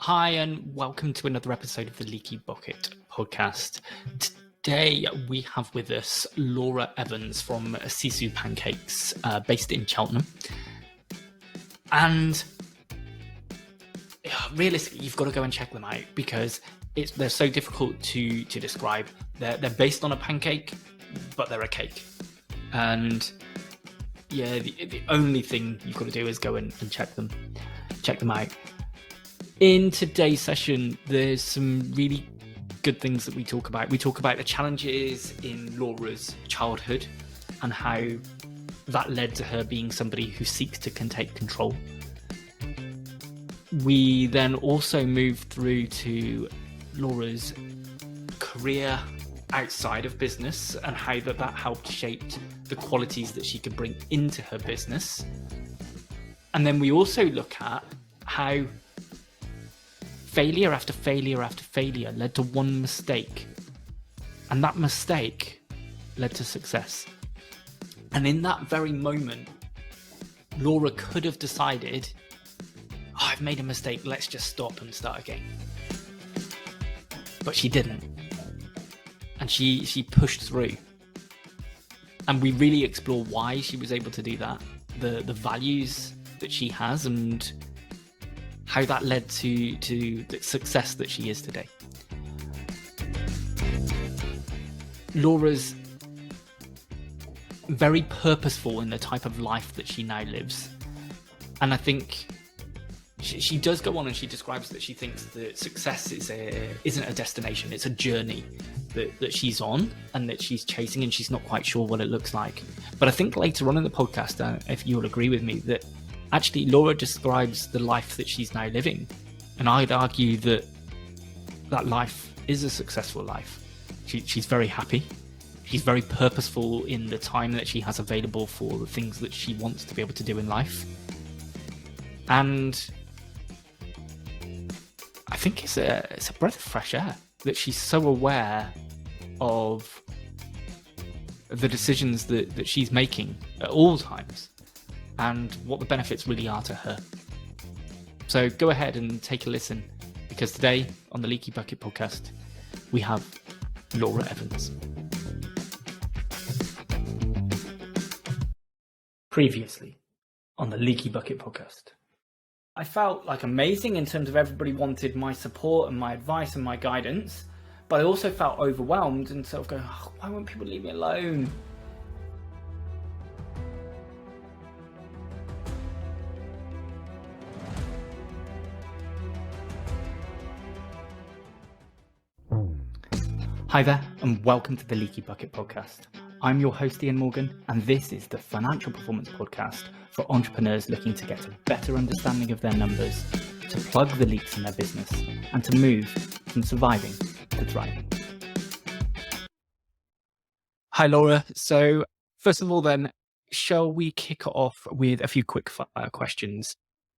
Hi, and welcome to another episode of the Leaky Bucket Podcast. Today we have with us Laura Evans from SISU Pancakes, based in Cheltenham. And realistically, you've got to go and check them out because they're so difficult to describe. They're based on a pancake, but they're a cake. And yeah, the only thing you've got to do is go and check them out. In today's session, there's some really good things that we talk about. We talk about the challenges in Laura's childhood and how that led to her being somebody who seeks to take control. We then also move through to Laura's career outside of business and how that helped shape the qualities that she could bring into her business. And then we also look at how failure after failure after failure led to one mistake. And that mistake led to success. And in that very moment, Laura could have decided, I've made a mistake, let's just stop and start again. But she didn't. And she pushed through. And we really explore why she was able to do that, the values that she has, and how that led to the success that she is today. Laura's very purposeful in the type of life that she now lives. And I think she does go on and she describes that she thinks that success isn't a destination, it's a journey that she's on and that she's chasing, and she's not quite sure what it looks like. But I think later on in the podcast, if you'll agree with me, that actually Laura describes the life that she's now living. And I'd argue that life is a successful life. She's very happy. She's very purposeful in the time that she has available for the things that she wants to be able to do in life. And I think it's a breath of fresh air that she's so aware of the decisions that she's making at all times and what the benefits really are to her. So go ahead and take a listen, because today on the Leaky Bucket Podcast, we have Laura Evans. Previously on the Leaky Bucket Podcast. I felt like amazing in terms of everybody wanted my support and my advice and my guidance, but I also felt overwhelmed and sort of going, why won't people leave me alone? Hi there, and welcome to the Leaky Bucket Podcast. I'm your host, Ian Morgan, and this is the Financial Performance Podcast for entrepreneurs looking to get a better understanding of their numbers, to plug the leaks in their business, and to move from surviving to thriving. Hi, Laura. So first of all then, shall we kick off with a few quick fire questions?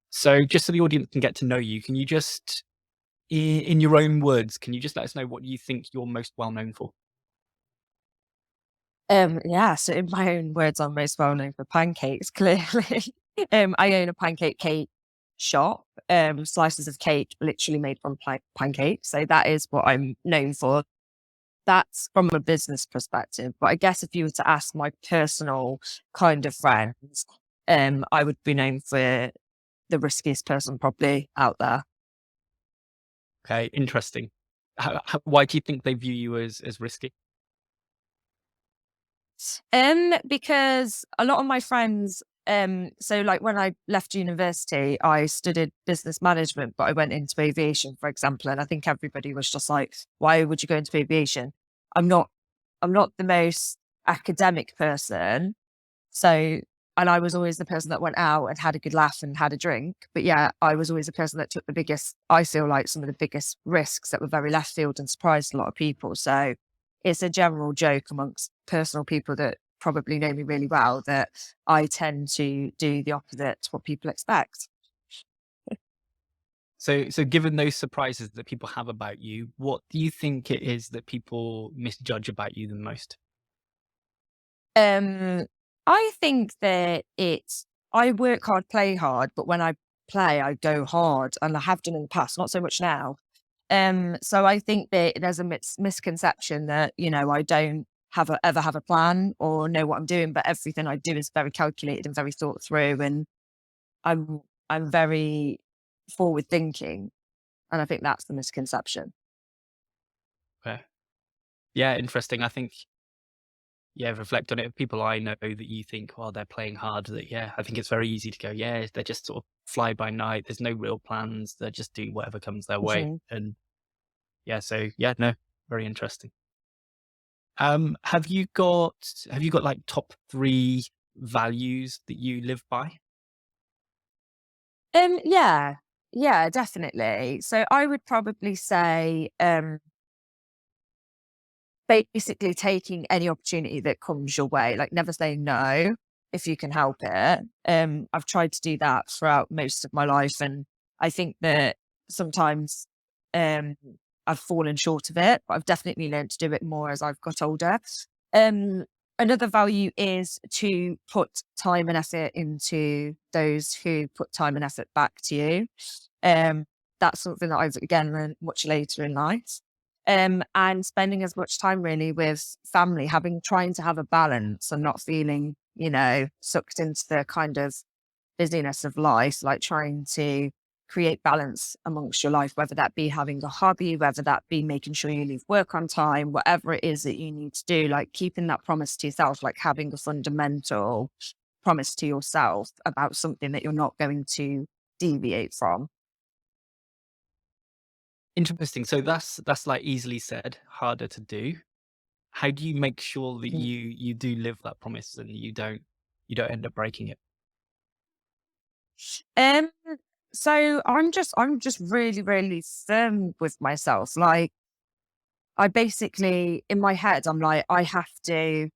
So just so the audience can get to know you, can you just, in your own words, can you just let us know what you think you're most well known for? So in my own words, I'm most well known for pancakes, clearly. I own a pancake cake shop, slices of cake literally made from pancakes. So that is what I'm known for. That's from a business perspective. But I guess if you were to ask my personal kind of friends, I would be known for the riskiest person probably out there. Okay, interesting. Why do you think they view you as risky? Because a lot of my friends, so like when I left university, I studied business management, but I went into aviation, for example. And I think everybody was just like, why would you go into aviation? I'm not the most academic person. So, and I was always the person that went out and had a good laugh and had a drink. But yeah, I was always the person that took the biggest, I feel like some of the biggest risks that were very left field and surprised a lot of people. So it's a general joke amongst personal people that probably know me really well that I tend to do the opposite to what people expect. So given those surprises that people have about you, what do you think it is that people misjudge about you the most? I think that I work hard, play hard, but when I play, I go hard, and I have done in the past, not so much now. So I think that there's a misconception that, I don't ever have a plan or know what I'm doing, but everything I do is very calculated and very thought through, and I'm I'm very forward thinking, and I think that's the misconception. Okay. Yeah, interesting. I think, yeah, reflect on it. People I know that you think, well, they're playing hard. That, yeah, I think it's very easy to go, yeah, they're just sort of fly by night. There's no real plans. They just do whatever comes their way. Mhm. And yeah, so yeah, no, very interesting. Have you got like top three values that you live by? Yeah, yeah, definitely. So I would probably say, basically taking any opportunity that comes your way, like never saying no if you can help it. I've tried to do that throughout most of my life, and I think that sometimes um, I've fallen short of it, but I've definitely learned to do it more as I've got older. Um, Another value is to put time and effort into those who put time and effort back to you. Um, that's something that I've again learned much later in life. And spending as much time really with family, trying to have a balance and not feeling, sucked into the kind of busyness of life, like trying to create balance amongst your life, whether that be having a hobby, whether that be making sure you leave work on time, whatever it is that you need to do, like keeping that promise to yourself, like having a fundamental promise to yourself about something that you're not going to deviate from. Interesting. So that's like easily said, harder to do. How do you make sure that you do live that promise and you don't end up breaking it? Um, so I'm just really, really firm with myself. Like I basically in my head, I'm like, I have to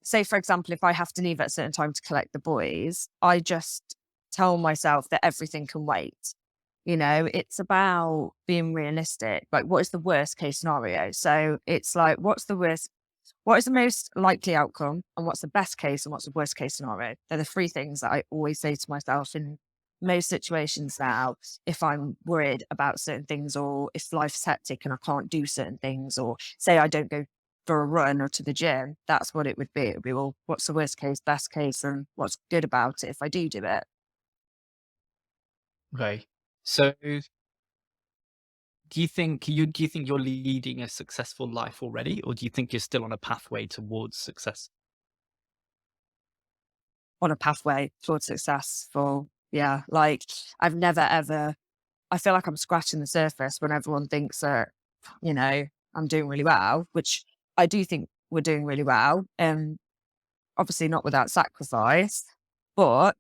say, for example, if I have to leave at a certain time to collect the boys, I just tell myself that everything can wait. It's about being realistic. Like, what is the worst case scenario? So it's like, what is the most likely outcome, and what's the best case, and what's the worst case scenario? They're the three things that I always say to myself in most situations now. If I'm worried about certain things, or if life's hectic and I can't do certain things, or say I don't go for a run or to the gym, that's what it would be. It would be, well, what's the worst case, best case, and what's good about it if I do it? Okay. So do you think you're leading a successful life already, or do you think you're still on a pathway towards success? On a pathway towards success for, yeah, like I've never ever, I feel like I'm scratching the surface when everyone thinks that, you know, I'm doing really well, which I do think we're doing really well. Obviously not without sacrifice, but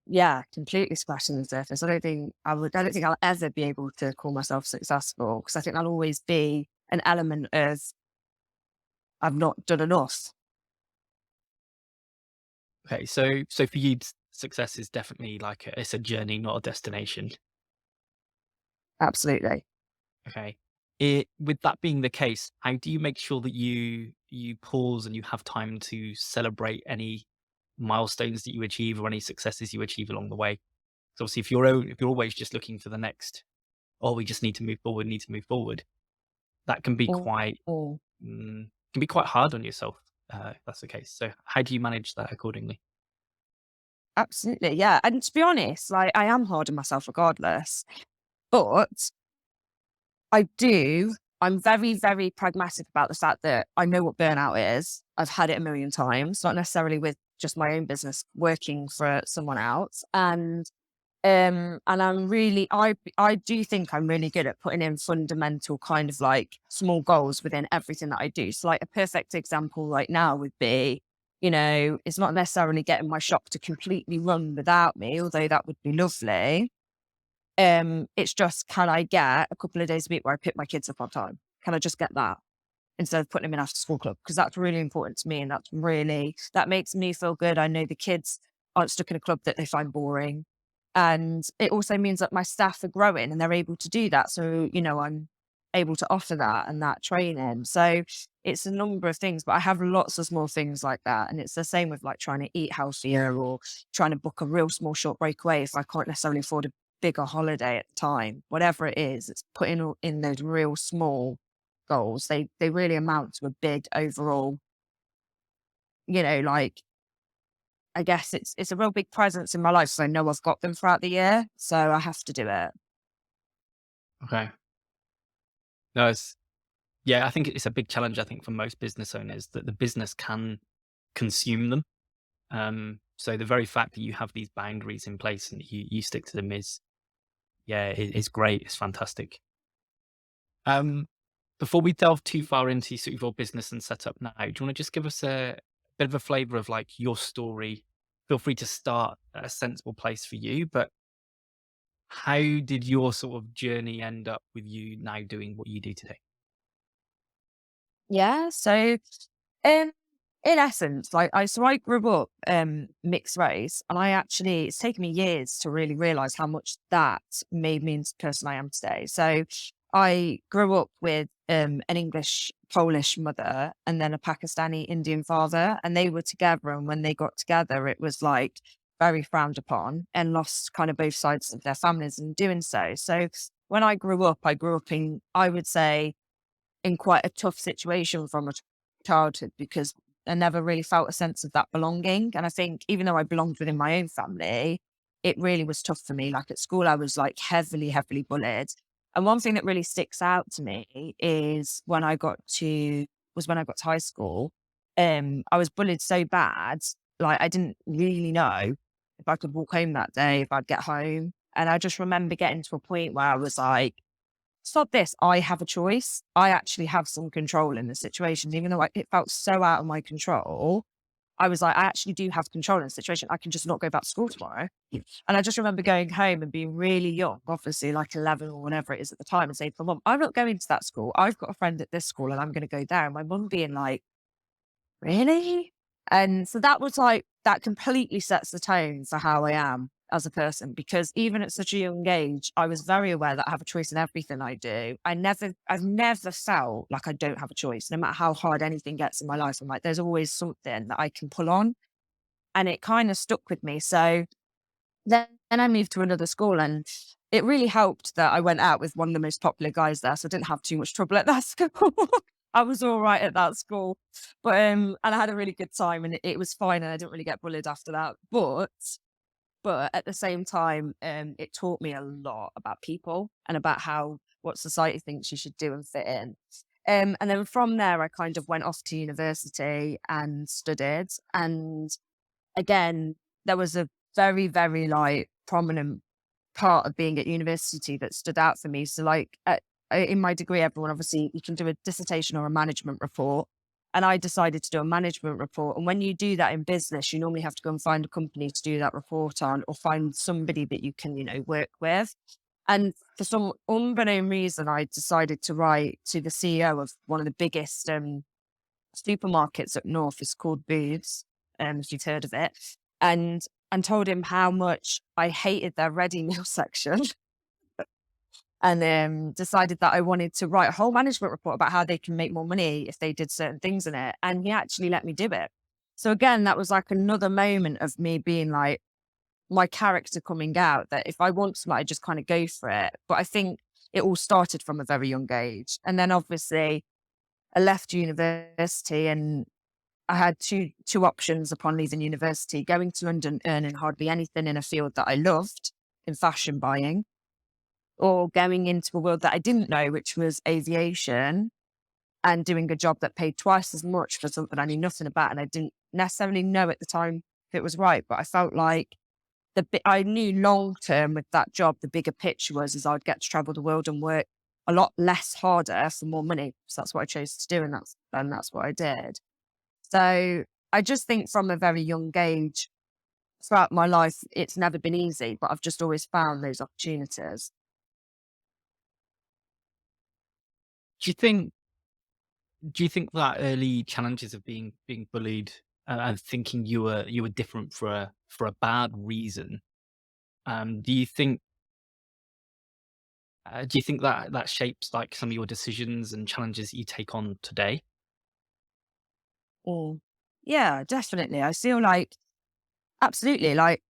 yeah, completely scratching the surface. I don't think I'll ever be able to call myself successful, because I think there'll always be an element of I've not done enough. Okay, so for you, success is definitely like it's a journey, not a destination. Absolutely. Okay. With that being the case, how do you make sure that you pause and you have time to celebrate any milestones that you achieve or any successes you achieve along the way? So obviously, if you're always just looking for the next, oh, we just need to move forward, that can be Mm, quite mm. can be quite hard on yourself. If that's the case. So how do you manage that accordingly? Absolutely. Yeah. And to be honest, like I am hard on myself regardless, but I do. I'm very, very pragmatic about the fact that I know what burnout is. I've had it a million times, not necessarily with just my own business, working for someone else. And I do think I'm really good at putting in fundamental kind of like small goals within everything that I do. So like a perfect example right now would be, it's not necessarily getting my shop to completely run without me, although that would be lovely. It's just, can I get a couple of days a week where I pick my kids up on time? Can I just get that instead of putting them in after school club? Because that's really important to me, and that makes me feel good. I know the kids aren't stuck in a club that they find boring. And it also means that my staff are growing and they're able to do that. So, I'm able to offer that and that training. So it's a number of things, but I have lots of small things like that. And it's the same with like trying to eat healthier or trying to book a real small short breakaway if I can't necessarily afford a bigger holiday at the time. Whatever it is, it's putting in those real small goals. They really amount to a big overall, like I guess it's a real big presence in my life. So I know I've got them throughout the year. So I have to do it. Okay. No, yeah, I think it's a big challenge, I think, for most business owners that the business can consume them. So the very fact that you have these boundaries in place and you stick to them is great. It's fantastic. Um, Before we delve too far into sort of your business and setup now, do you want to just give us a bit of a flavor of like your story? Feel free to start at a sensible place for you, but how did your sort of journey end up with you now doing what you do today? Yeah. So Um, in essence, I grew up mixed race, and it's taken me years to really realize how much that made me into the person I am today. So I grew up with an English Polish mother and then a Pakistani Indian father, and they were together. And when they got together, it was like very frowned upon and lost kind of both sides of their families in doing so. So when I grew up in, I would say, in quite a tough situation from a childhood because I never really felt a sense of that belonging. And I think even though I belonged within my own family, it really was tough for me. Like at school, I was like heavily, heavily bullied. And one thing that really sticks out to me is when I got to high school, I was bullied so bad, like I didn't really know if I could walk home that day, if I'd get home. And I just remember getting to a point where I was like, stop this. I have a choice. I actually have some control in the situation, even though it felt so out of my control. I was like, I actually do have control in the situation. I can just not go back to school tomorrow. And I just remember going home and being really young, obviously like 11 or whatever it is at the time, and saying to my mum, I'm not going to that school. I've got a friend at this school and I'm going to go there. And my mum being like, really? And so that was like, that completely sets the tone for how I am as a person, because even at such a young age, I was very aware that I have a choice in everything I do. I've never felt like I don't have a choice, no matter how hard anything gets in my life. I'm like, there's always something that I can pull on. And it kind of stuck with me. So then I moved to another school, and it really helped that I went out with one of the most popular guys there. So I didn't have too much trouble at that school. I was all right at that school. But and I had a really good time, and it was fine, and I didn't really get bullied after that. But at the same time, it taught me a lot about people and about what society thinks you should do and fit in. And then from there, I kind of went off to university and studied. And again, there was a very, very like prominent part of being at university that stood out for me. So in my degree, everyone obviously you can do a dissertation or a management report. And I decided to do a management report. And when you do that in business, you normally have to go and find a company to do that report on, or find somebody that you can, work with. And for some unbeknown reason, I decided to write to the CEO of one of the biggest supermarkets up north. It's called Booths, if you've heard of it. And told him how much I hated their ready meal section. And decided that I wanted to write a whole management report about how they can make more money if they did certain things in it. And he actually let me do it. So again, that was like another moment of me being like, my character coming out, that if I want something, I just kind of go for it. But I think it all started from a very young age. And then obviously I left university, and I had two options upon leaving university: going to London, earning hardly anything in a field that I loved in fashion buying, or going into a world that I didn't know, which was aviation, and doing a job that paid twice as much for something I knew nothing about. And I didn't necessarily know at the time if it was right, but I felt like I knew long term with that job, the bigger picture is I'd get to travel the world and work a lot less harder for more money. So that's what I chose to do. And that's what I did. So I just think from a very young age throughout my life, it's never been easy, but I've just always found those opportunities. Do you think do you think that early challenges of being bullied and thinking you were different for a bad reason, do you think Do you think that that shapes like some of your decisions and challenges that you take on today? Or yeah, definitely. I feel like absolutely like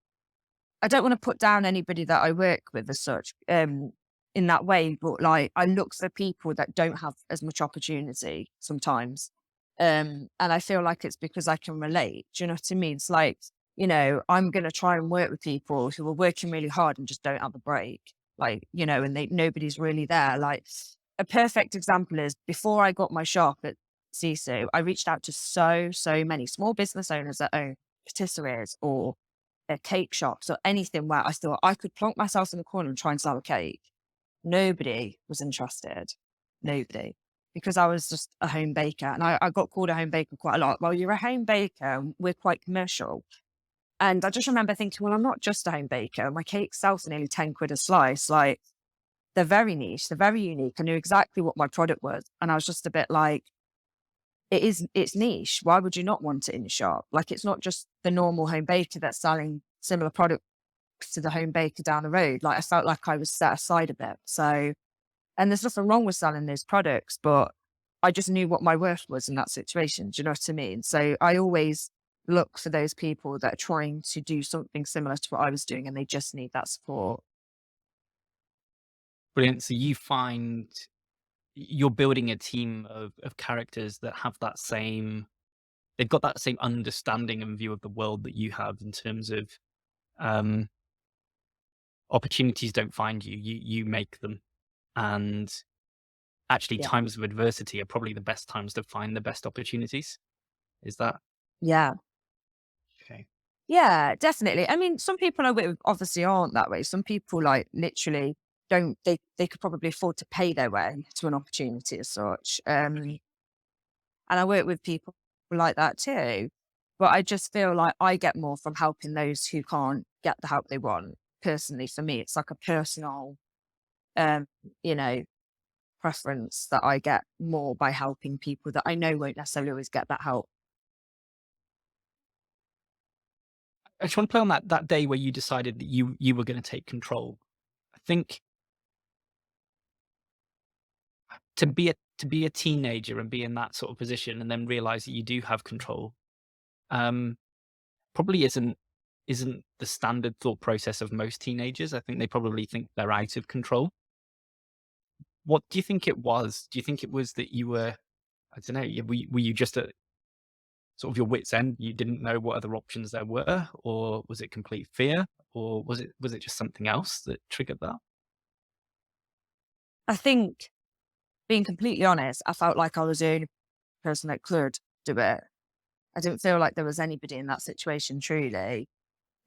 I don't want to put down anybody that I work with as such, in that way, but like I look for people that don't have as much opportunity sometimes. And I feel like it's because I can relate. Do you know what I mean? It's like, I'm gonna try and work with people who are working really hard and just don't have a break. Like, and nobody's really there. Like a perfect example is before I got my shop at SISU, I reached out to so many small business owners that own patisseries or cake shops or anything where I thought I could plonk myself in the corner and try and sell a cake. Nobody was interested. Nobody. Because I was just a home baker and I got called a home baker quite a lot. Well, you're a home baker, and we're quite commercial. And I just remember thinking, well, I'm not just a home baker. My cakes sell for nearly 10 quid a slice. Like they're very niche, they're very unique. I knew exactly what my product was. And I was just a bit like, it's niche. Why would you not want it in your shop? Like it's not just the normal home baker that's selling similar products to the home baker down the road. Like I felt like I was set aside a bit. So, and there's nothing wrong with selling those products, but I just knew what my worth was in that situation. Do you know what I mean? So I always look for those people that are trying to do something similar to what I was doing and they just need that support. Brilliant. So you find you're building a team of characters that have that same they've got that same understanding and view of the world that you have in terms of um, opportunities don't find you, you make them. And actually Yeah. times of adversity are probably the best times to find the best opportunities. Is that Yeah. okay? Yeah, definitely. I mean, some people I work with obviously aren't that way. Some people like literally don't, they could probably afford to pay their way to an opportunity as such. And I work with people like that too. But I just feel like I get more from helping those who can't get the help they want. Personally, for me, it's like a personal, um, you know, preference that I get more by helping people that I know won't necessarily always get that help. I just want to play on that day where you decided that you were going to take control. I think to be a teenager and be in that sort of position and then realize that you do have control, um, probably isn't the standard thought process of most teenagers. I think they probably think they're out of control. What do you think it was? Do you think it was that you were, I don't know, were you just at sort of your wit's end? You didn't know what other options there were, or was it complete fear, or was it just something else that triggered that? I think, being completely honest, I felt like I was the only person that could do it. I didn't feel like there was anybody in that situation truly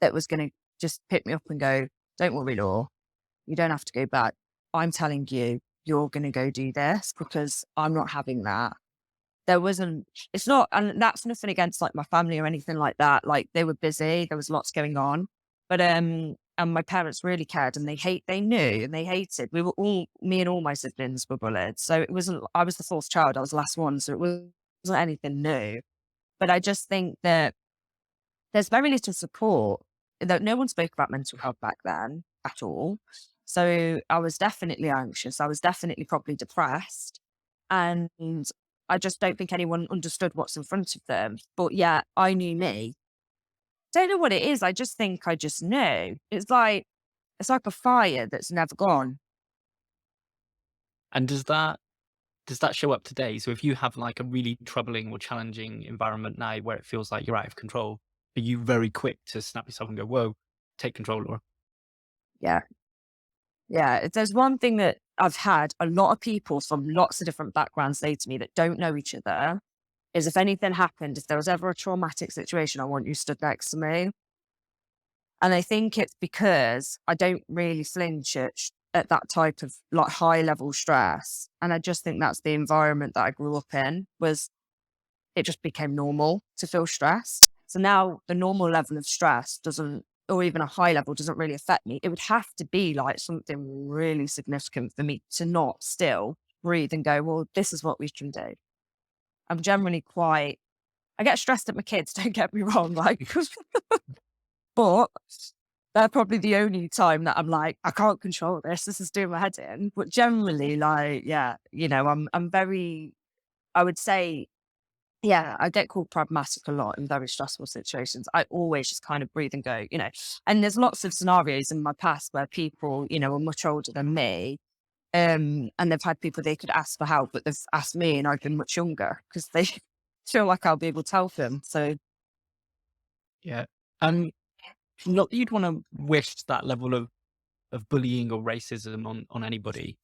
that was going to just pick me up and go, don't worry, Law, you don't have to go back. I'm telling you, you're going to go do this because I'm not having that. There wasn't, it's not, and that's nothing against like my family or anything like that. Like they were busy, there was lots going on, but, and my parents really cared and they knew and they hated. We were all, me and all my siblings were bullied. So it wasn't, I was the fourth child, I was the last one. So it wasn't anything new. But I just think that there's very little support, that no one spoke about mental health back then at all. So I was definitely anxious. I was definitely probably depressed. And I just don't think anyone understood what's in front of them. But yeah, I knew me. Don't know what it is. I just think I just knew. It's like a fire that's never gone. And does that show up today? So if you have like a really troubling or challenging environment now where it feels like you're out of control, are you very quick to snap yourself and go, "Whoa, take control," or Yeah. Yeah. If there's one thing that I've had a lot of people from lots of different backgrounds say to me that don't know each other is if anything happened, if there was ever a traumatic situation, I want you stood next to me. And I think it's because I don't really flinch at that type of like high level stress. And I just think that's the environment that I grew up in, was it just became normal to feel stressed. So now the normal level of stress doesn't, or even a high level doesn't really affect me. It would have to be like something really significant for me to not still breathe and go, well, this is what we can do. I'm generally quite, I get stressed at my kids, don't get me wrong, like, but They're probably the only time that I'm like, I can't control this. This is doing my head in. But generally, like, yeah, I'm very, I would say, yeah, I get called pragmatic a lot in very stressful situations. I always just kind of breathe and go, and there's lots of scenarios in my past where people, are much older than me. And they've had people they could ask for help, but they've asked me and I've been much younger because they feel like I'll be able to help them. So, Yeah. Not that you'd want to wish that level of bullying or racism on anybody,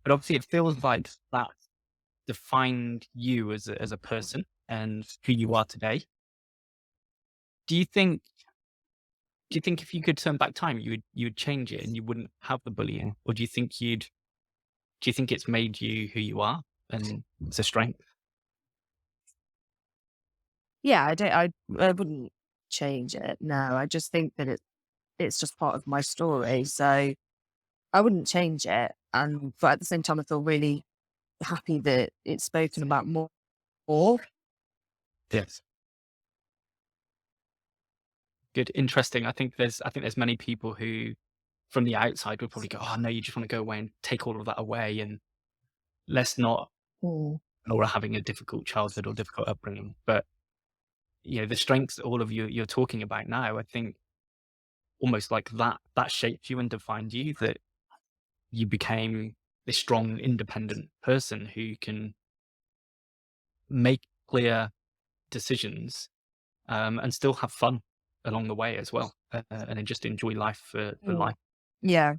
but obviously it feels like that defined you as a person and who you are today. Do you think if you could turn back time, you would change it and you wouldn't have the bullying, or do you think it's made you who you are and it's a strength? yeah, I wouldn't change it. No, I just think that it's just part of my story. So I wouldn't change it. But at the same time, I feel really happy that it's spoken about more. Yes. Good, interesting. I think there's many people who, from the outside, would probably go, "Oh no, you just want to go away and take all of that away, and let's not." Mm. Or having a difficult childhood or difficult upbringing, but the strengths that all of you're talking about now, I think almost like that shaped you and defined you. That you became this strong, independent person who can make clear decisions and still have fun along the way as well, and then just enjoy life for life. Yeah,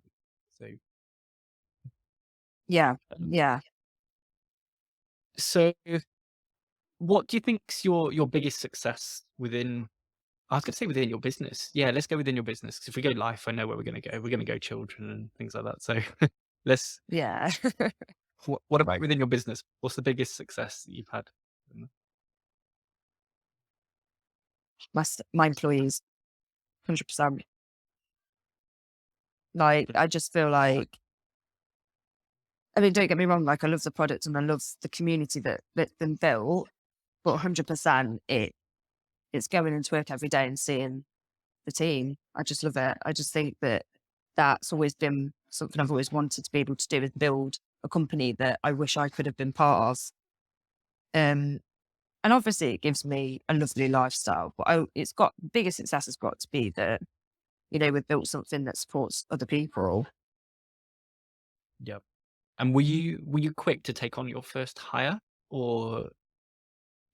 So, yeah, um, yeah. so what do you think's your biggest success within? I was going to say within your business. Yeah, let's go within your business. 'Cause if we go life, I know where we're going to go. We're going to go children and things like that. So let's. Yeah. What about within your business? What's the biggest success that you've had? My employees, 100%. Like, I just feel like, I mean, don't get me wrong, like, I love the product and I love the community that's been built, but 100% it's going into work every day and seeing the team. I just love it. I just think that that's always been something I've always wanted to be able to do, is build a company that I wish I could have been part of. And obviously it gives me a lovely lifestyle, but biggest success has got to be that, we've built something that supports other people. Yep. And were you quick to take on your first hire, or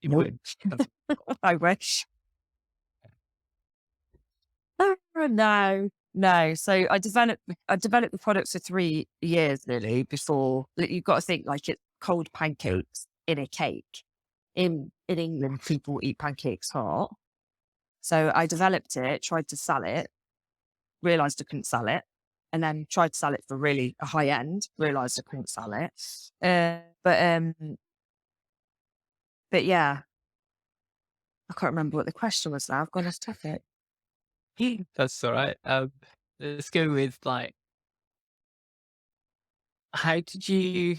you Nope. would? I wish. No. So I developed the products for 3 years nearly before. You've got to think, like, it's cold pancakes in a cake. In England, people eat pancakes hot. So I developed it, tried to sell it, realized I couldn't sell it, and then tried to sell it for really a high end, realized I couldn't sell it. But yeah, I can't remember what the question was now. I've gone off topic. That's all right. Let's go with, like, how did you,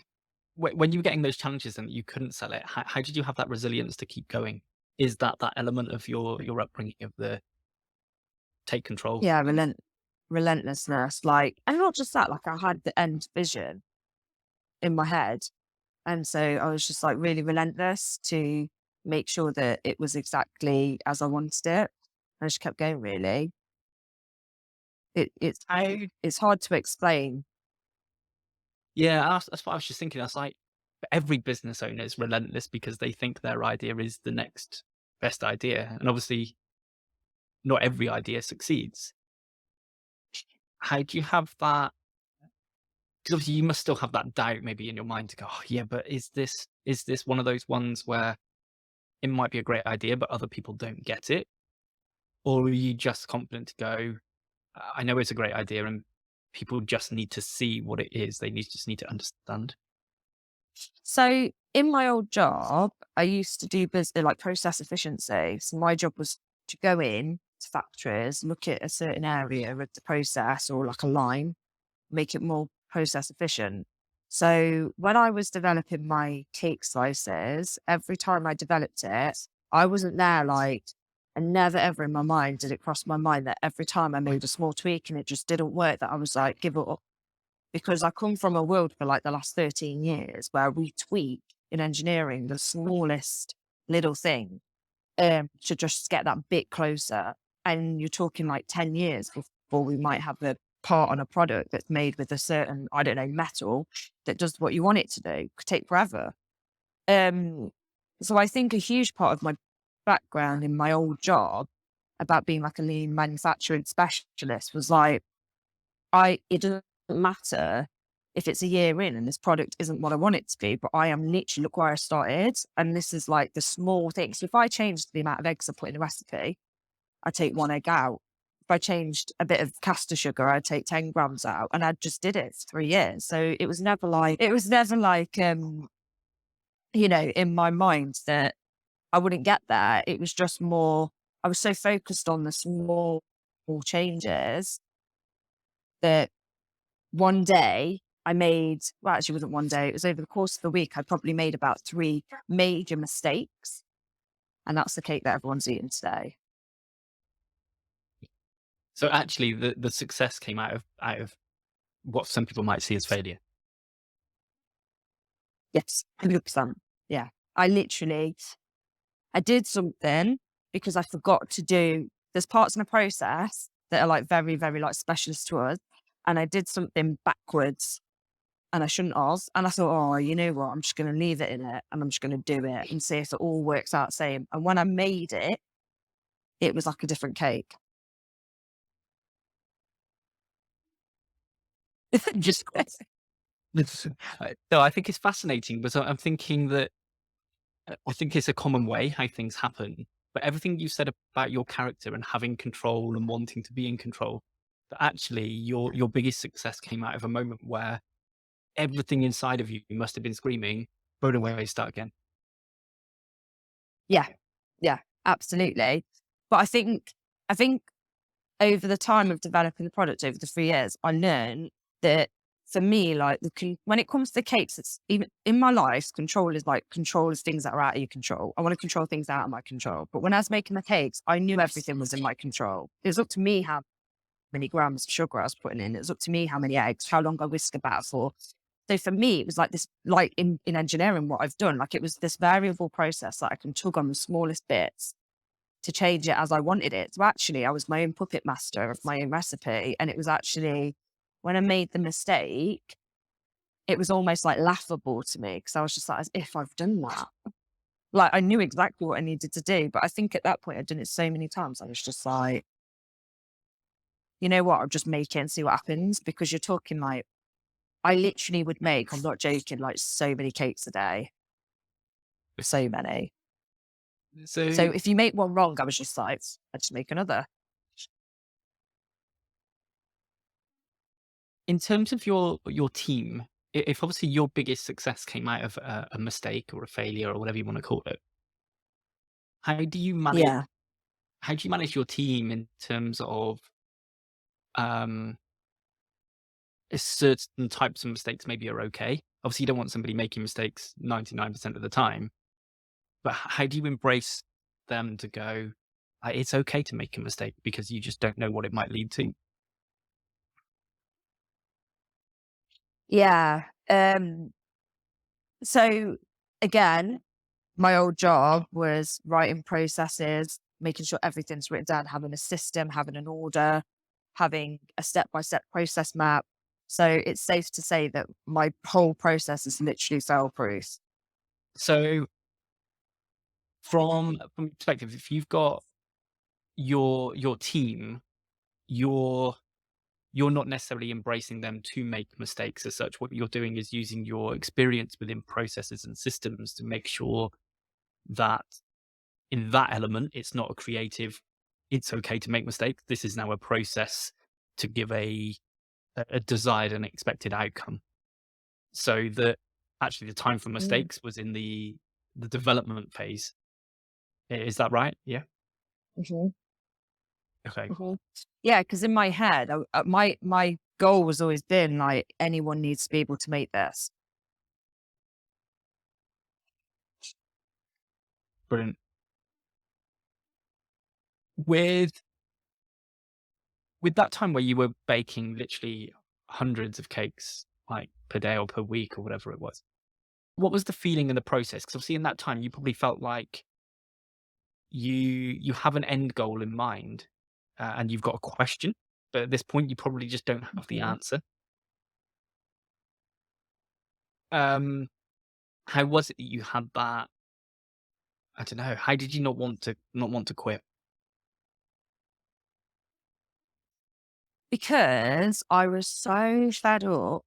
when you were getting those challenges and you couldn't sell it, how did you have that resilience to keep going? Is that element of your upbringing of the take control? Yeah, relentlessness. Like, and not just that, like, I had the end vision in my head. And so I was just like really relentless to make sure that it was exactly as I wanted it. I just kept going, really. How It's hard to explain. Yeah, that's what I was just thinking. I was like, every business owner is relentless because they think their idea is the next best idea. And obviously, not every idea succeeds. How do you have that? Because obviously, you must still have that doubt maybe in your mind to go, oh, yeah, but is this one of those ones where it might be a great idea, but other people don't get it? Or are you just confident to go, I know it's a great idea and people just need to see what it is. They just need to understand. So in my old job, I used to do like process efficiency. So my job was to go in to factories, look at a certain area of the process or like a line, make it more process efficient. So when I was developing my cake slices, every time I developed it, I wasn't there like And never ever in my mind did it cross my mind that every time I made a small tweak and it just didn't work, that I was like, give up. Because I come from a world for like the last 13 years where we tweak in engineering the smallest little thing to just get that bit closer. And you're talking like 10 years before we might have a part on a product that's made with a certain, I don't know, metal that does what you want it to do. It could take forever. So I think a huge part of my background in my old job about being like a lean manufacturing specialist was like, it doesn't matter if it's a year in and this product isn't what I want it to be, but I am literally, look where I started. And this is like the small things. So if I changed the amount of eggs I put in a recipe, I take 1 egg out. If I changed a bit of caster sugar, I'd take 10 grams out, and I just did it for 3 years. So it was never like, in my mind that I wouldn't get there. It was just more, I was so focused on the small changes that one day I made, well, actually it wasn't one day, it was over the course of the week, I probably made about 3 major mistakes. And that's the cake that everyone's eating today. So actually, the success came out of what some people might see as failure. Yes, 100%. Yeah. I did something because I forgot to do, there's parts in a process that are like very, very like specialist to us. And I did something backwards and I shouldn't have. And I thought, oh, you know what? I'm just going to leave it in it and I'm just going to do it and see if it all works out the same. And when I made it, it was like a different cake. Just no, I think it's fascinating, but I'm thinking that I think it's a common way how things happen. But everything you said about your character and having control and wanting to be in control, that actually your biggest success came out of a moment where everything inside of you must have been screaming, "Burn away, start again." Yeah. Yeah, absolutely. But I think over the time of developing the product over the 3 years, I learned that for me, like when it comes to cakes, it's even in my life, control is things that are out of your control. I want to control things out of my control. But when I was making the cakes, I knew everything was in my control. It was up to me how many grams of sugar I was putting in. It was up to me how many eggs, how long I whisk about for. So for me, it was like this, like in engineering, what I've done, like it was this variable process that I can tug on the smallest bits to change it as I wanted it. So actually, I was my own puppet master of my own recipe. And it was actually, when I made the mistake, it was almost like laughable to me because I was just like, as if I've done that. Like I knew exactly what I needed to do. But I think at that point, I'd done it so many times. I was just like, you know what? I'll just make it and see what happens, because you're talking like, I literally would make, I'm not joking, like so many cakes a day. So many. So So if you make one wrong, I was just like, I just make another. in terms of your team, if obviously your biggest success came out of a mistake or a failure or whatever you want to call it, how do you manage? Yeah. How do you manage your team in terms of um, certain types of mistakes maybe are okay? Obviously, you don't want somebody making mistakes 99% of the time, but how do you embrace them to go, it's okay to make a mistake because you just don't know what it might lead to? Yeah. So again, my old job was writing processes, making sure everything's written down, having a system, having an order, having a step-by-step process map. So it's safe to say that my whole process is literally fail-proof. So from your perspective, if you've got your team, you're not necessarily embracing them to make mistakes as such. What you're doing is using your experience within processes and systems to make sure that in that element, it's not a creative, it's okay to make mistakes. This is now a process to give a desired and expected outcome. So that actually the time for Mm. mistakes was in the development phase. Is that right? Yeah. Mhm. Okay. Mhm. Yeah, because in my head, my goal was always been like, anyone needs to be able to make this. Brilliant. With that time where you were baking literally hundreds of cakes, like, per day or per week or whatever it was, what was the feeling in the process? Because obviously in that time, you probably felt like you have an end goal in mind, and you've got a question, but at this point, you probably just don't have the Mhm. answer. Um, how was it that you had that? I don't know. How did you not want to quit? Because I was so fed up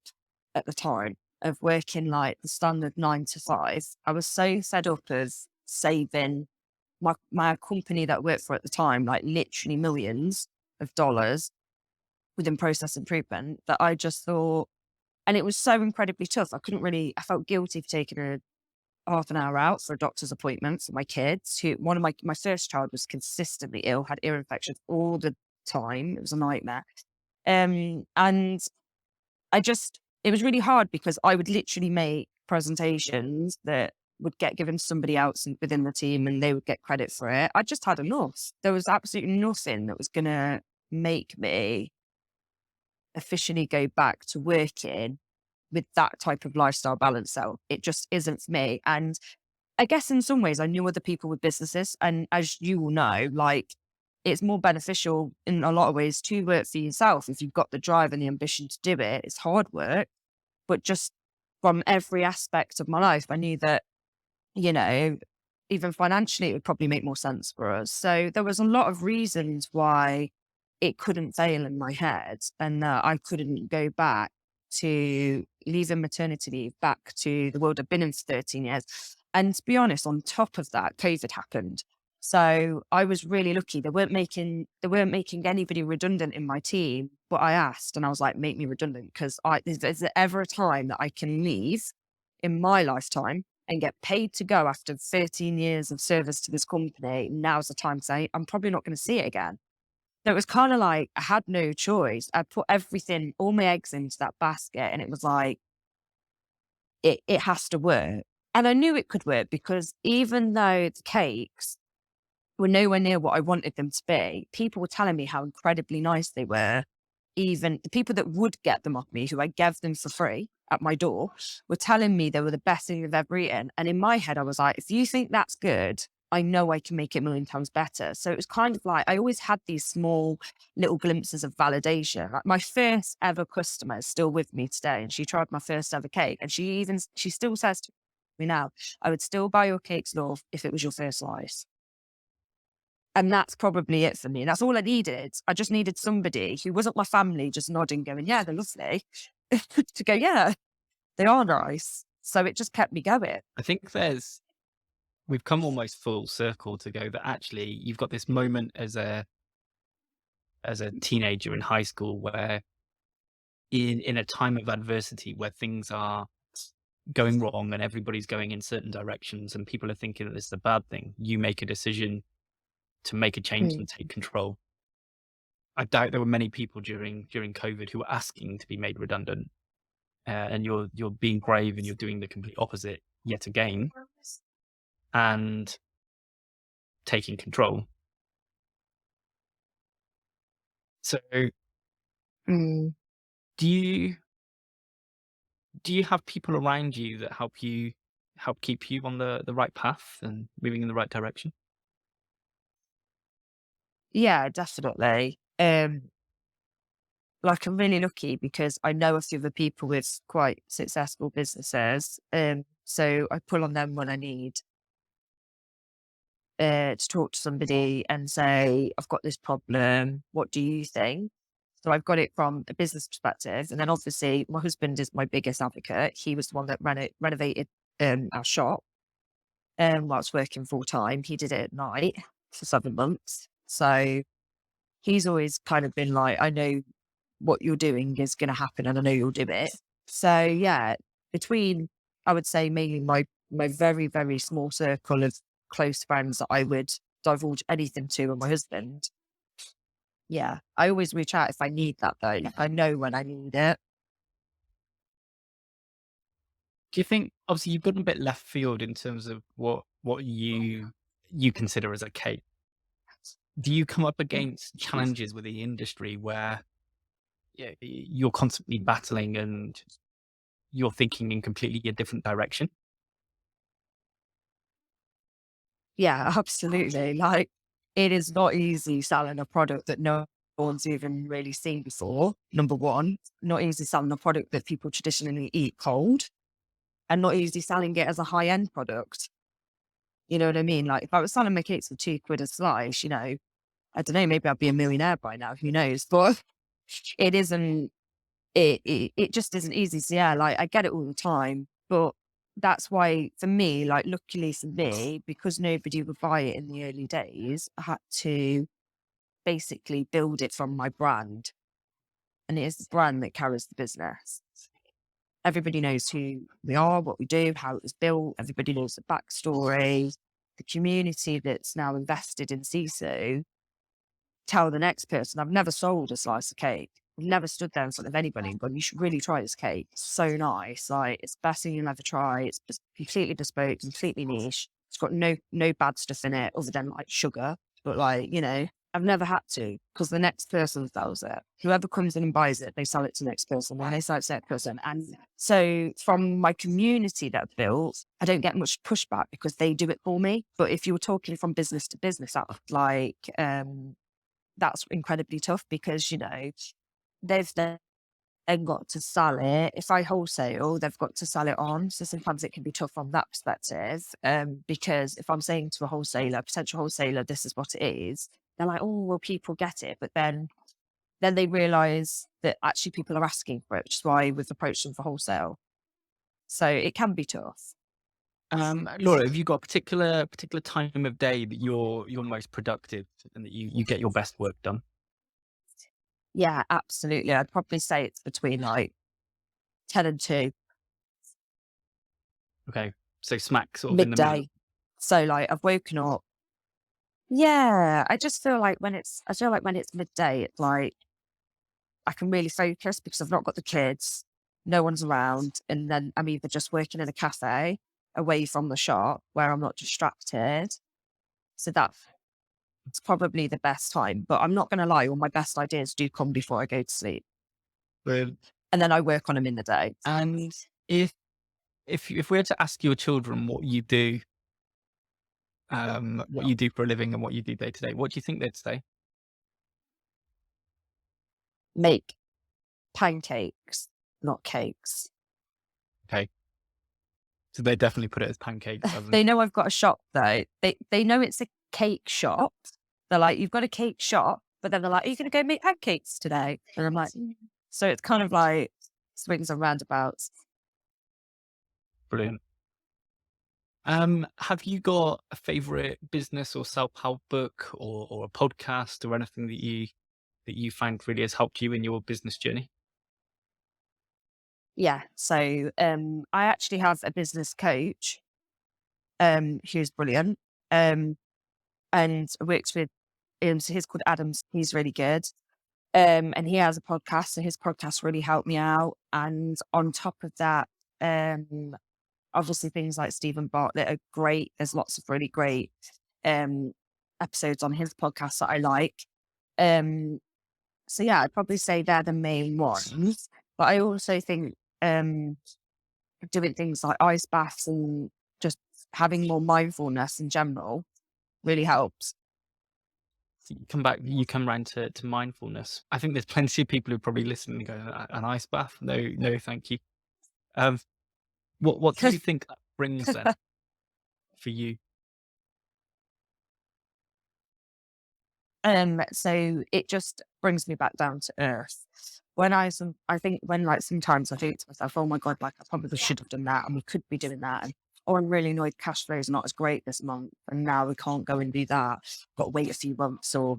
at the time of working like the standard 9 to 5. I was so fed up of saving my company that I worked for at the time, like literally millions of dollars within process improvement, that I just thought, and it was so incredibly tough. I felt guilty for taking a half an hour out for a doctor's appointment for my kids. Who one of my first child was consistently ill, had ear infections all the time. It was a nightmare. And it was really hard because I would literally make presentations that would get given to somebody else within the team and they would get credit for it. I just had enough. There was absolutely nothing that was going to make me officially go back to working with that type of lifestyle balance. So it just isn't for me. And I guess in some ways I knew other people with businesses. And as you will know, like, it's more beneficial in a lot of ways to work for yourself if you've got the drive and the ambition to do it. It's hard work, but just from every aspect of my life, I knew that, you know, even financially, it would probably make more sense for us. So there was a lot of reasons why it couldn't fail in my head and that I couldn't go back to leaving maternity leave back to the world I've been in for 13 years. And to be honest, on top of that, COVID happened. So I was really lucky. They weren't making anybody redundant in my team, but I asked and I was like, make me redundant because is there ever a time that I can leave in my lifetime and get paid to go after 13 years of service to this company? Now's the time to say, I'm probably not going to see it again. So it was kind of like I had no choice. I put everything, all my eggs into that basket, and it was like, it has to work. And I knew it could work because even though the cakes were nowhere near what I wanted them to be, people were telling me how incredibly nice they were. Even the people that would get them off me, who I gave them for free at my door, were telling me they were the best thing they've ever eaten. And in my head, I was like, if you think that's good, I know I can make it a million times better. So it was kind of like I always had these small little glimpses of validation. Like my first ever customer is still with me today, and she tried my first ever cake, and she still says to me now, I would still buy your cakes, love, if it was your first slice. And that's probably it for me. That's all I needed. I just needed somebody who wasn't my family just nodding, going, yeah, they're lovely, to go, yeah, they are nice. So it just kept me going. I think we've come almost full circle to go that actually you've got this moment as a teenager in high school where in a time of adversity where things are going wrong and everybody's going in certain directions and people are thinking that this is a bad thing, you make a decision to make a change Mm. and take control. I doubt there were many people during COVID who were asking to be made redundant, and you're being brave and you're doing the complete opposite yet again and taking control. So, Mm. do you have people around you that help keep you on the right path and moving in the right direction? Yeah, definitely. Like I'm really lucky because I know a few other people with quite successful businesses. So I pull on them when I need to talk to somebody and say, I've got this problem. What do you think? So I've got it from a business perspective. And then obviously my husband is my biggest advocate. He was the one that renovated our shop whilst working full time. He did it at night for 7 months. So he's always kind of been like, I know what you're doing is going to happen and I know you'll do it. So yeah, between, I would say mainly my very, very small circle of close friends that I would divulge anything to, and my husband. Yeah. I always reach out if I need that though. Like, I know when I need it. Do you think obviously you've gotten a bit left field in terms of what you consider as a cake? do you come up against challenges with the industry where you're constantly battling and you're thinking in completely a different direction? Yeah, absolutely. Like, it is not easy selling a product that no one's even really seen before. Number one, not easy selling a product that people traditionally eat cold, and not easy selling it as a high end product. You know what I mean? Like, if I was selling my cakes for £2 a slice, I don't know, maybe I'd be a millionaire by now, who knows? But it isn't, it just isn't easy. So yeah, like, I get it all the time, but that's why for me, like, luckily for me, because nobody would buy it in the early days, I had to basically build it from my brand. And it is the brand that carries the business. Everybody knows who we are, what we do, how it was built. Everybody knows the backstory. The community that's now invested in SISU tell the next person, I've never sold a slice of cake. I've never stood there in front of anybody and gone, you should really try this cake. It's so nice. Like, it's the best thing you'll ever try. It's completely bespoke, completely niche. It's got no bad stuff in it other than like sugar. But like, I've never had to, because the next person sells it. Whoever comes in and buys it, they sell it to the next person, and they sell it to the next person. And so from my community that I've built, I don't get much pushback because they do it for me. But if you were talking from business to business, that's incredibly tough because, they've then got to sell it. If I wholesale, they've got to sell it on. So sometimes it can be tough from that perspective. Because if I'm saying to a wholesaler, potential wholesaler, this is what it is, they're like, oh, well, people get it. But then they realize that actually people are asking for it, which is why we've approached them for wholesale. So it can be tough. Laura, have you got a particular time of day that you're most productive and that you get your best work done? Yeah, absolutely. I'd probably say it's between like 10 and 2 Okay, so smack sort of in the middle. midday. So like I've woken up. Yeah, I feel like when it's midday, it's like I can really focus because I've not got the kids, no one's around, and then I'm either just working in a cafe away from the shop where I'm not distracted. So that's probably the best time. But I'm not going to lie, all my best ideas do come before I go to sleep, Brilliant. and then I work on them in the day. And if we were to ask your children what you do for a living and what you do day to day, what do you think they'd say? Make pancakes, not cakes. Okay. So they definitely put it as pancakes. They know I've got a shop though. They know it's a cake shop. They're like, you've got a cake shop, but then they're like, are you going to go make pancakes today? And I'm like, so it's kind of like swings and roundabouts. Brilliant. Have you got a favorite business or self-help book or a podcast or anything that you find really has helped you in your business journey? Yeah. So I actually have a business coach who's brilliant. And works with so he's called Adams. He's really good. And he has a podcast, so his podcast really helped me out. And on top of that, obviously things like Stephen Bartlett are great. There's lots of really great episodes on his podcast that I like. So yeah, I'd probably say they're the main ones. But I also think doing things like ice baths and just having more mindfulness in general really helps. So you come round to mindfulness. I think there's plenty of people who probably listen and go, an ice bath? No, thank you. What do you think that brings then for you? So it just brings me back down to earth. Sometimes I think to myself, oh my God, like I probably should have done that and we could be doing that. Or I'm really annoyed cash flow is not as great this month and now we can't go and do that. Got to wait a few months or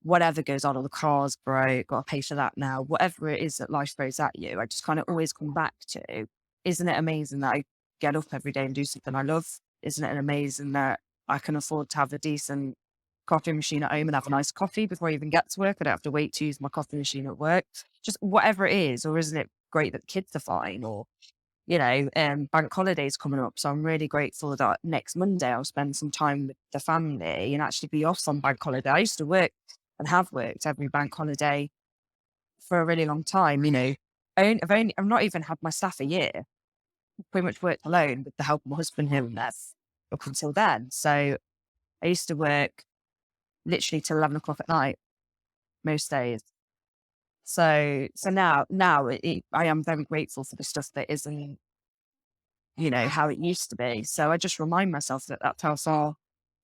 whatever goes on, or the car's broke, got to pay for that now. Whatever it is that life throws at you, I just kind of always come back to, isn't it amazing that I get up every day and do something I love? Isn't it amazing that I can afford to have a decent coffee machine at home and have a nice coffee before I even get to work? I don't have to wait to use my coffee machine at work. Just whatever it is, or isn't it great that kids are fine? Or bank holidays coming up. So I'm really grateful that next Monday I'll spend some time with the family and actually be off on bank holiday. I used to work and have worked every bank holiday for a really long time. I've not even had my staff a year. Pretty much worked alone with the help of my husband here and there up until then. So I used to work literally till 11 o'clock at night most days. So now I am very grateful for the stuff that isn't, how it used to be. So I just remind myself that that's how far,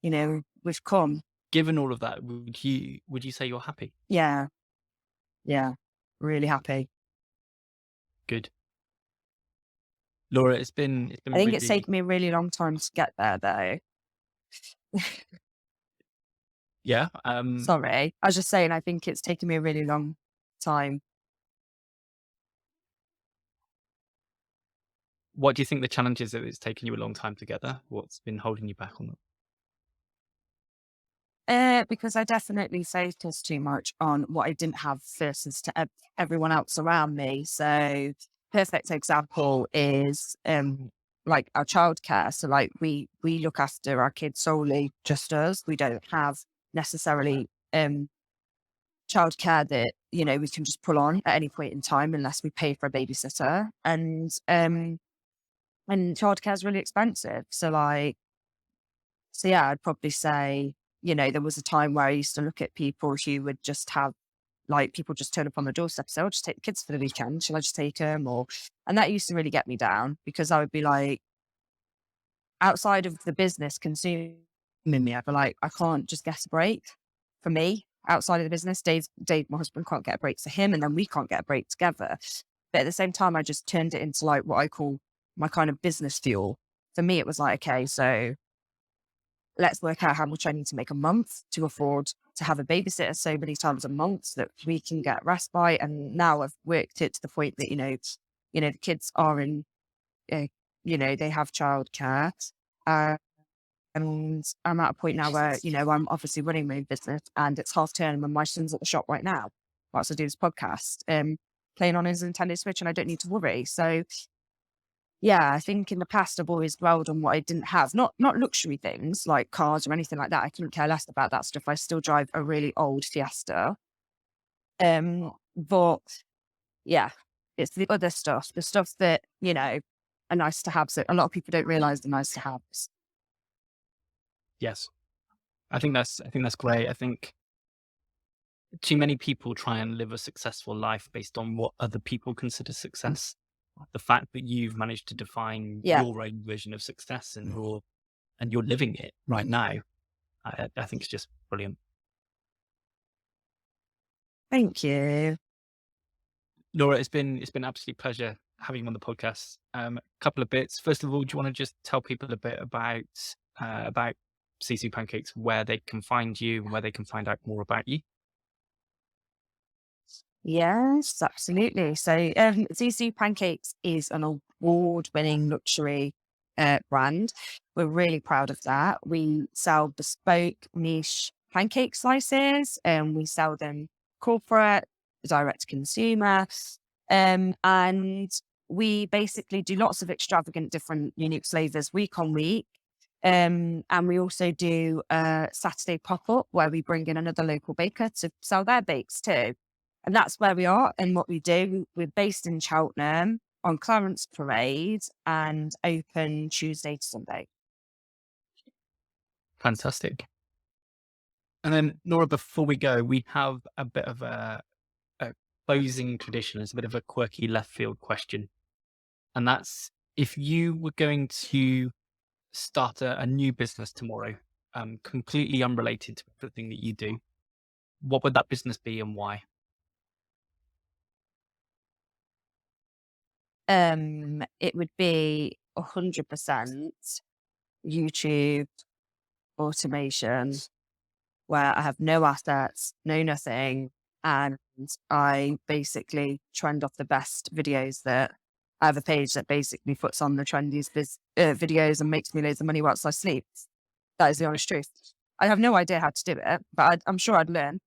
we've come. Given all of that, would you say you're happy? Yeah. Yeah. Really happy. Good. Laura, it's been I think it's taken me a really long time to get there though. Yeah. Sorry. I was just saying, I think it's taken me a really long time. What do you think the challenge is that it's taken you a long time to get there? What's been holding you back on that? Because I definitely focused too much on what I didn't have versus to everyone else around me. So perfect example is like our childcare. So like we look after our kids solely, just us. We don't have necessarily childcare that we can just pull on at any point in time unless we pay for a babysitter. And childcare is really expensive. So yeah, I'd probably say, there was a time where I used to look at people who would just have, like, people just turn up on the doorstep and say, I'll just take the kids for the weekend. Shall I just take them? And that used to really get me down because I would be like, outside of the business consuming me, I'd be like, I can't just get a break for me outside of the business. Dave, my husband, can't get a break for him, and then we can't get a break together. But at the same time, I just turned it into like what I call my kind of business fuel. For me, it was like, okay, so let's work out how much I need to make a month to afford to have a babysitter so many times a month so that we can get respite. And now I've worked it to the point that, the kids are in, they have childcare. And I'm at a point now where, I'm obviously running my own business and it's half term and my son's at the shop right now whilst I do this podcast, playing on his Nintendo Switch, and I don't need to worry. So yeah, I think in the past I've always dwelled on what I didn't have. Not luxury things like cars or anything like that. I couldn't care less about that stuff. I still drive a really old Fiesta. But yeah, it's the other stuff, the stuff that, are nice to have. So a lot of people don't realise the nice to haves. Yes. I think that's great. I think too many people try and live a successful life based on what other people consider success. The fact that you've managed to define your own version of success and you're living it right now, I think it's just brilliant. Thank you, Laura. It's been an absolute pleasure having you on the podcast. A couple of bits. First of all, do you want to just tell people a bit about SISU Pancakes, where they can find you and where they can find out more about you? Yes, absolutely. So SISU Pancakes is an award-winning luxury brand. We're really proud of that. We sell bespoke niche pancake slices, and we sell them corporate, direct to consumer. And we basically do lots of extravagant, different, unique flavors week on week. And we also do a Saturday pop-up where we bring in another local baker to sell their bakes too. And that's where we are and what we do. We're based in Cheltenham on Clarence Parade and open Tuesday to Sunday. Fantastic. And then, Laura, before we go, we have a bit of a closing tradition. It's a bit of a quirky left field question. And that's, if you were going to start a new business tomorrow, completely unrelated to everything that you do, what would that business be and why? It would be 100% YouTube automation, where I have no assets, no nothing, and I basically trend off the best videos. That I have a page that basically puts on the trendiest videos and makes me loads of money whilst I sleep. That is the honest truth. I have no idea how to do it, but I'm sure I'd learn.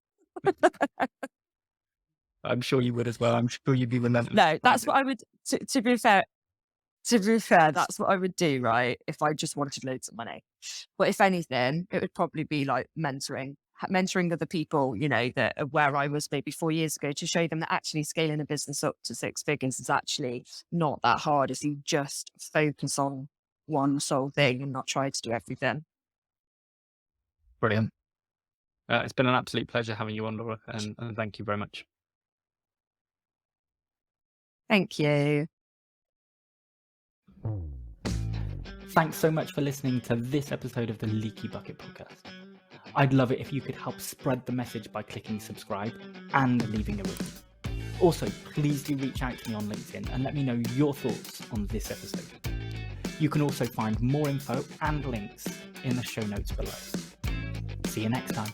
I'm sure you would as well. I'm sure you'd be relentless. No, that's what I would, to be fair, To be fair, that's what I would do, right? If I just wanted loads of money. But if anything, it would probably be like mentoring other people, you know, that are where I was maybe 4 years ago, to show them that actually scaling a business up to 6 figures is actually not that hard if you just focus on one sole thing and not try to do everything. Brilliant. It's been an absolute pleasure having you on, Laura, and thank you very much. Thank you. Thanks so much for listening to this episode of the Leaky Bucket Podcast. I'd love it if you could help spread the message by clicking subscribe and leaving a review. Also, please do reach out to me on LinkedIn and let me know your thoughts on this episode. You can also find more info and links in the show notes below. See you next time.